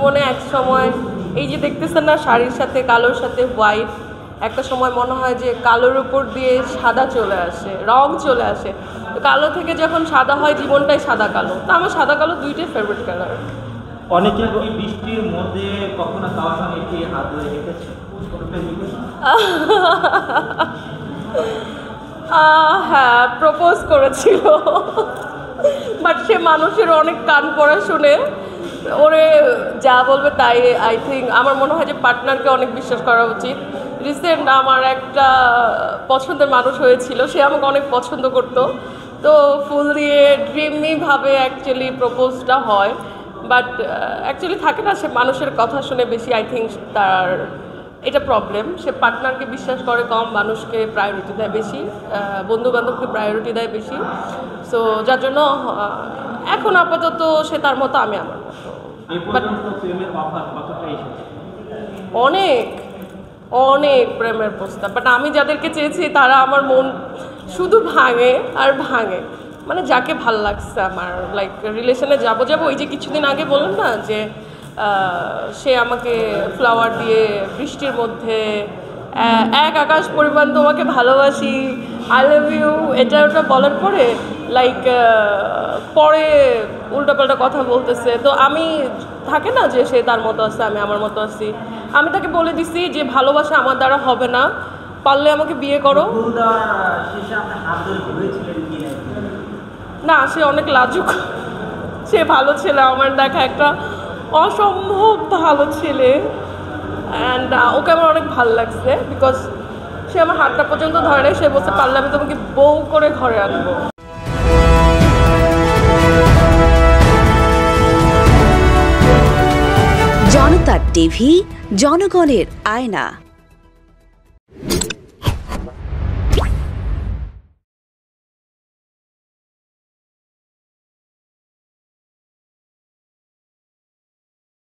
জীবনে এক সময় এই যে দেখতেছেন না শাড়ির সাথে কালোর সাথে হোয়াইট, একটা সময় মনে হয় যে কালোর উপর দিয়ে সাদা চলে আসে, রং চলে আসে। তো কালো থেকে যখন সাদা হয় জীবনটাই সাদা কালো। তো আমার সাদা কালো দুইটাই ফেভারিট কালার। অনেকে বৃষ্টির মধ্যে কখনো কারোর সঙ্গে কি হাত ধরে হেঁটেছে? হ্যাঁ, প্রপোজ করেছিল, বাট সে মানুষের অনেক কান পড়া শুনে ওরে যা বলবে তাই। আই থিঙ্ক আমার মনে হয় যে পার্টনারকে অনেক বিশ্বাস করা উচিত। রিসেন্ট আমার একটা পছন্দের মানুষ হয়েছিল, সে আমাকে অনেক পছন্দ করতো, তো ফুল দিয়ে ড্রিমিভাবে অ্যাকচুয়ালি প্রপোজটা হয়। বাট অ্যাকচুয়ালি থাকে না, সে মানুষের কথা শুনে বেশি। আই থিঙ্ক তার এটা প্রবলেম, সে পার্টনারকে বিশ্বাস করে কম, মানুষকে প্রায়োরিটি দেয় বেশি, বন্ধুবান্ধবকে প্রায়োরিটি দেয় বেশি। সো যার জন্য এখন আপাতত সে তার মতো, আমি আমার মতো। অনেক অনেক প্রেমের প্রস্তাব, বাট আমি যাদেরকে চেয়েছি তারা আমার মন শুধু ভাঙে আর ভাঙে। মানে যাকে ভাল লাগছে আমার, লাইক রিলেশনে যাবো ওই যে কিছুদিন আগে বললাম না যে সে আমাকে ফ্লাওয়ার দিয়ে বৃষ্টির মধ্যে এক আকাশ পরিমাণ তোমাকে ভালোবাসি, আই লাভ ইউ, এটা ওটা বলার পরে লাইক পরে উল্টাপাল্টা কথা বলতেছে। তো আমি থাকে না যে সে তার মতো আছে, আমি আমার মতো আছি। আমি তাকে বলে দিছি যে ভালোবাসা আমার দ্বারা হবে না, পারলে আমাকে বিয়ে করো। না, সে অনেক লাজুক, সে ভালো ছেলে, আমার দেখা একটা অসম্ভব ভালো ছেলে। অ্যান্ড ওকে আমার অনেক ভালো লাগছে, বিকজ সে আমার হাতটা পর্যন্ত ধরে নাই, সে বলতে পারলে আমি তোমাকে বউ করে ঘরে আনবো। জনতা টিভি, জনগণের আয়না।